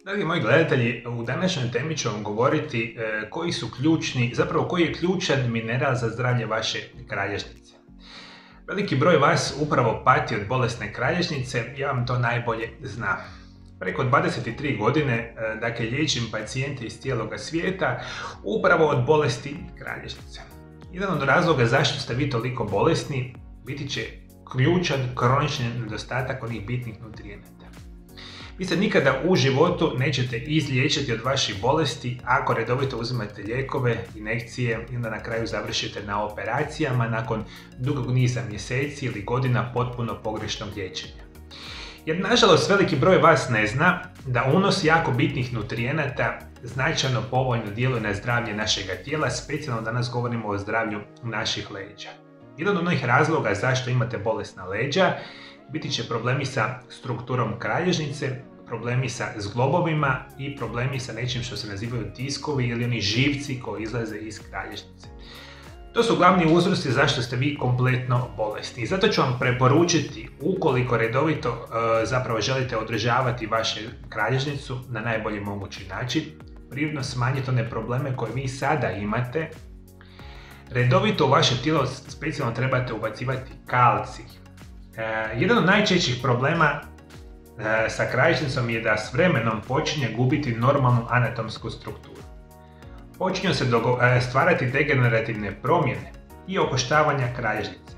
Dragi moji gledatelji, u današnjoj temi ću vam govoriti koji je ključan mineral za zdravlje vaše kralježnice. Veliki broj vas upravo pati od bolesne kralježnice, ja vam to najbolje znam. Preko 23 godine, liječim pacijente iz cijeloga svijeta upravo od bolesti kralježnice. Jedan od razloga zašto ste vi toliko bolesni biti će ključan kronični nedostatak onih bitnih nutrijenata. Vi se nikada u životu nećete izliječiti od vaših bolesti ako redovito uzimate lijekove, injekcije i onda na kraju završite na operacijama nakon dugog niza mjeseci ili godina potpuno pogrešnog liječenja. Jer nažalost veliki broj vas ne zna da unos jako bitnih nutrijenata značajno povoljno djeluje na zdravlje našega tijela, specijalno danas govorimo o zdravlju naših leđa. Jedan od onih razloga zašto imate bolesna leđa biti će problemi sa strukturom kralježnice, problemi sa zglobovima i problemi sa nečim što se nazivaju diskovi ili oni živci koji izlaze iz kralježnice. To su glavni uzroci zašto ste vi kompletno bolesni. I zato ću vam preporučiti, ukoliko redovito želite održavati vašu kralježnicu na najbolji mogući način, prirodno smanjiti one probleme koje vi sada imate, redovito u vaše tijelo specijalno trebate ubacivati kalcij. Jedan od najčešćih problema sa kralježnicom je da s vremenom počinje gubiti normalnu anatomsku strukturu. Počinju se stvarati degenerativne promjene i okoštavanja kralježnice.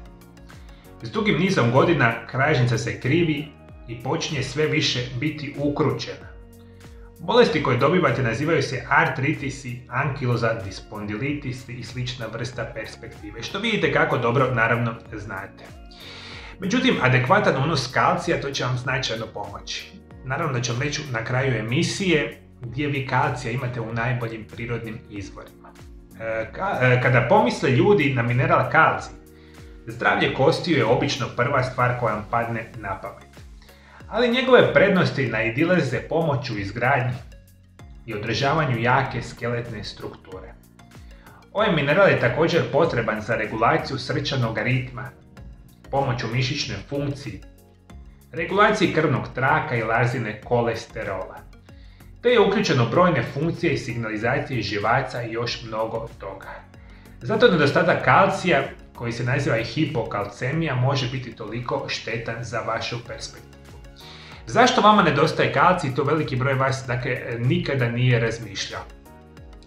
S dugim nizom godina kralježnica se krivi i počinje sve više biti ukrućena. Bolesti koje dobivate nazivaju se artritisi, ankiloza, dispondilitis i slična vrsta perspektive, što vidite kako dobro naravno znate. Međutim, adekvatan unos kalcija to će vam značajno pomoći. Naravno da ću vam reći na kraju emisije gdje vi kalcija imate u najboljim prirodnim izvorima. Kada pomisle ljudi na mineral kalcij, zdravlje kostiju je obično prva stvar koja vam padne na pamet. Ali njegove prednosti nadilaze pomoć u izgradnji i održavanju jake skeletne strukture. Ovaj mineral je također potreban za regulaciju srčanog ritma, pomoć u mišićnoj funkciji, regulaciji krvnog traka i lazine kolesterola. Te je uključeno brojne funkcije i signalizacije živaca i još mnogo toga. Zato nedostatak kalcija, koji se naziva i hipokalcemija, može biti toliko štetan za vašu perspektivu. Zašto vama nedostaje kalcij? To veliki broj vas nikada nije razmišljao.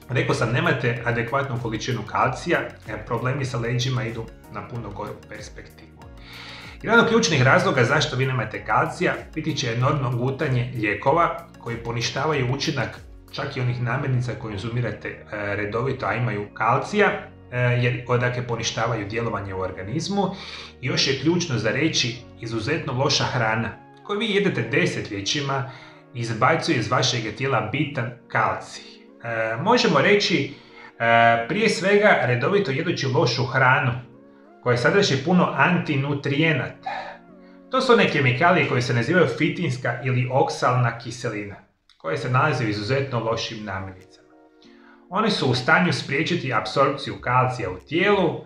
Rekao sam, nemate adekvatnu količinu kalcija, problemi sa leđima idu na puno goru perspektivu. Jedan od ključnih razloga zašto vi nemate kalcija biti će enormno gutanje lijekova koji poništavaju učinak čak i onih namirnica koje konzumirate redovito, a imaju kalcija, jer poništavaju djelovanje u organizmu. I još je ključno za reći, izuzetno loša hrana koju vi jedete desetljećima izbacuje iz vašeg tijela bitan kalcij. Možemo reći, prije svega redovito jedući lošu hranu koja sadrži puno antinutrijenata. To su one kemikalije koje se nazivaju fitinska ili oksalna kiselina, koje se nalaze u izuzetno lošim namirnicama. One su u stanju spriječiti apsorpciju kalcija u tijelu,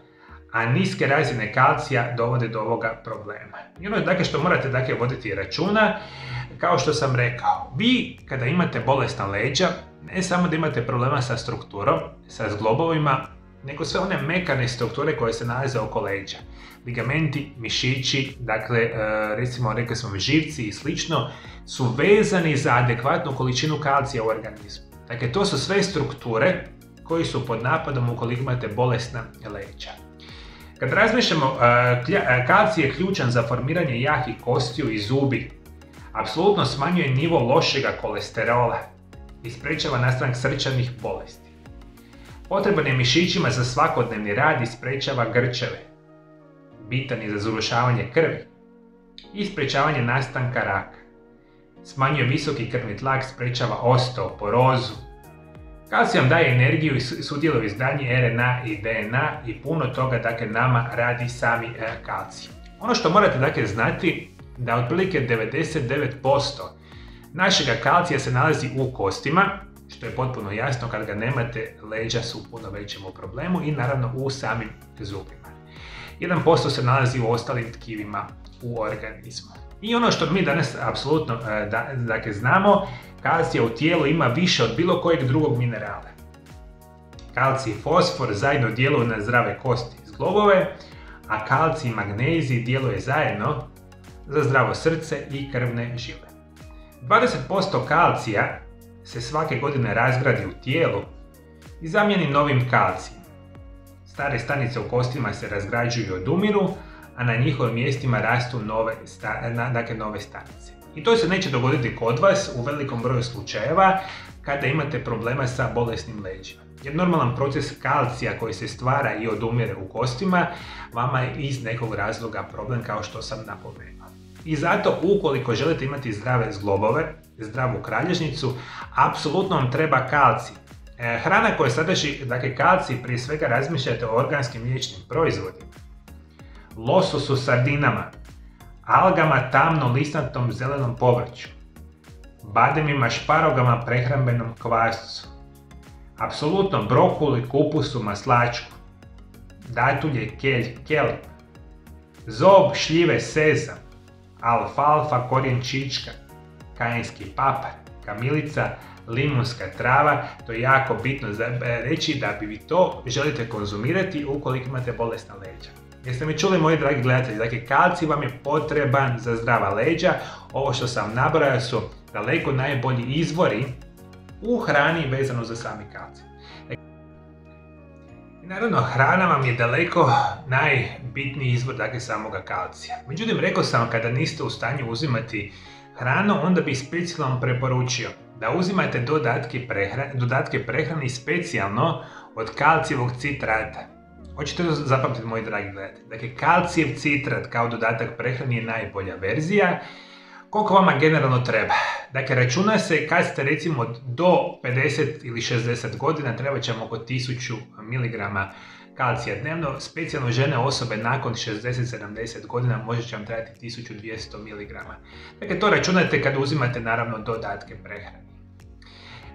a niske razine kalcija dovode do ovoga problema. I ono je što morate voditi računa, kao što sam rekao, vi kada imate bolesna leđa, ne samo da imate problema sa strukturom, sa zglobovima, nego sve one mekane strukture koje se nalaze oko leđa. Ligamenti, mišići, recimo rekli smo živci i slično, su vezani za adekvatnu količinu kalcija u organizmu. Dakle, to su sve strukture koji su pod napadom ukoliko imate bolesna leđa. Kad razmišljamo, kalcij je ključan za formiranje jakih kostiju i zubi. Apsolutno smanjuje nivo lošega kolesterola i sprečava nastanak srčanih bolesti. Potreban je mišićima za svakodnevni rad i sprečava grčeve. Bitan je za završavanje krvi i sprečavanje nastanka raka. Smanjuje visoki krvni tlak, sprečava osteoporozu. Kalcij vam daje energiju i sudjeluje u izgradnji RNA i DNA i puno toga nama radi sami kalcij. Ono što morate znati da otprilike 99% našega kalcija se nalazi u kostima, što je potpuno jasno, kad ga nemate, leđa su u puno većem problemu i naravno u samim zubima. 1% se nalazi u ostalim tkivima u organizmu. I ono što mi danas apsolutno znamo, kalcija u tijelu ima više od bilo kojeg drugog minerala. Kalcij i fosfor zajedno djeluju na zdrave kosti i zglobove, a kalcij i magnezij djeluje zajedno za zdravo srce i krvne žile. 20% kalcija se svake godine razgradi u tijelu i zamijeni novim kalcijem. Stare stanice u kostima se razgrađuju i odumiru, a na njihovim mjestima rastu nove stanice. I to se neće dogoditi kod vas u velikom broju slučajeva kada imate problema sa bolesnim leđima. Jer normalan proces kalcija koji se stvara i odumire u kostima vama je iz nekog razloga problem, kao što sam napomenuo. I zato ukoliko želite imati zdrave zglobove, zdravu kralježnicu, apsolutno vam treba kalcij. Hrana koja sadrži kalcij, prije svega razmišljate o organskim mliječnim proizvodima, lososu, sardinama, algama, tamno listnatom zelenom povrću, bademima, šparogama, prehrambenom kvascu, apsolutno brokuli, kupusu, maslačku, datulje, kelp, zob, šljive, sezam, alfalfa, korijen čička, kajenski papar, kamilica, limunska trava. To je jako bitno reći da bi vi to želite konzumirati ukoliko imate bolesna leđa. Jeste mi čuli, moji dragi gledatelji, dakle kalcij vam je potreban za zdrava leđa. Ovo što sam nabrojao su daleko najbolji izvori u hrani vezano za sami kalcij. I naravno, hrana vam je daleko najbitniji izvor samoga kalcija. Međutim, rekao sam, kada niste u stanju uzimati hranu, onda bih specijalno preporučio da uzimate dodatke prehrani specijalno od kalcijevog citrata. Hoćete to zapamtiti, moji dragi gledatelji. Dakle, kalcijev citrat kao dodatak prehrani je najbolja verzija. Koliko vama generalno treba? Dakle, računa se kad ste recimo do 50 ili 60 godina, treba će vam oko 1000 mg kalcija dnevno. Specijalno žene osobe nakon 60-70 godina može će vam trebati 1200 mg. Dakle, to računate kad uzimate naravno dodatke prehrani.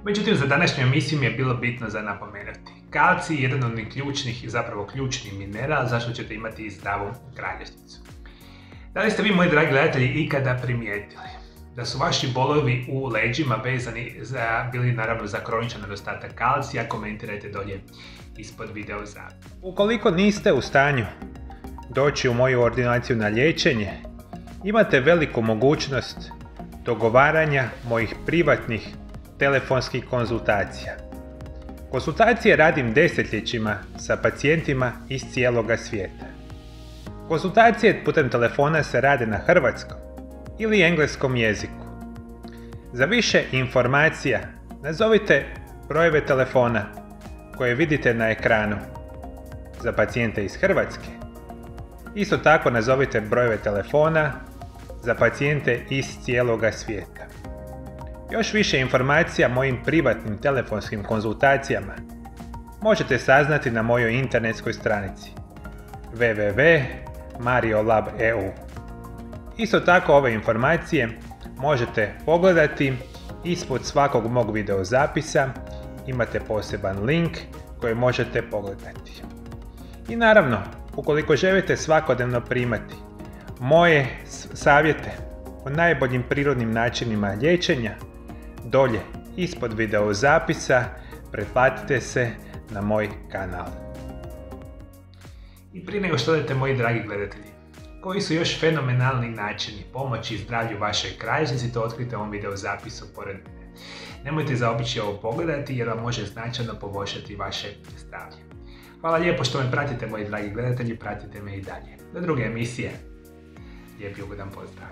Međutim, za današnju emisiju mi je bilo bitno za napomenuti. Kalcij je jedan od ključni mineral zašto ćete imati i zdravu kralježnicu. Da li ste vi, moji dragi gledatelji, ikada primijetili da su vaši bolovi u leđima bili naravno za kroničan nedostatak kalcija? Komentirajte dolje ispod video zapisa. Ukoliko niste u stanju doći u moju ordinaciju na liječenje, imate veliku mogućnost dogovaranja mojih privatnih telefonskih konzultacija. Konzultacije radim desetljećima sa pacijentima iz cijeloga svijeta. Konzultacije putem telefona se rade na hrvatskom ili engleskom jeziku. Za više informacija nazovite brojeve telefona koje vidite na ekranu za pacijente iz Hrvatske. Isto tako nazovite brojeve telefona za pacijente iz cijeloga svijeta. Još više informacija o mojim privatnim telefonskim konzultacijama možete saznati na mojoj internetskoj stranici www.mariolab.eu. Isto tako ove informacije možete pogledati ispod svakog mog video zapisa, imate poseban link koji možete pogledati. I naravno, ukoliko želite svakodnevno primati moje savjete o najboljim prirodnim načinima liječenja, dolje ispod video zapisa pretplatite se na moj kanal. I prije nego što odete, moji dragi gledatelji, koji su još fenomenalni načini pomoći zdravlju vašoj kralježnici, to otkrite u ovom video zapisu pored mene. Nemojte zaobići ovo pogledati jer vam može značajno poboljšati vaše zdravlje. Hvala lijepo što me pratite, moji dragi gledatelji, pratite me i dalje. Do druge emisije, lijep i ugodan pozdrav.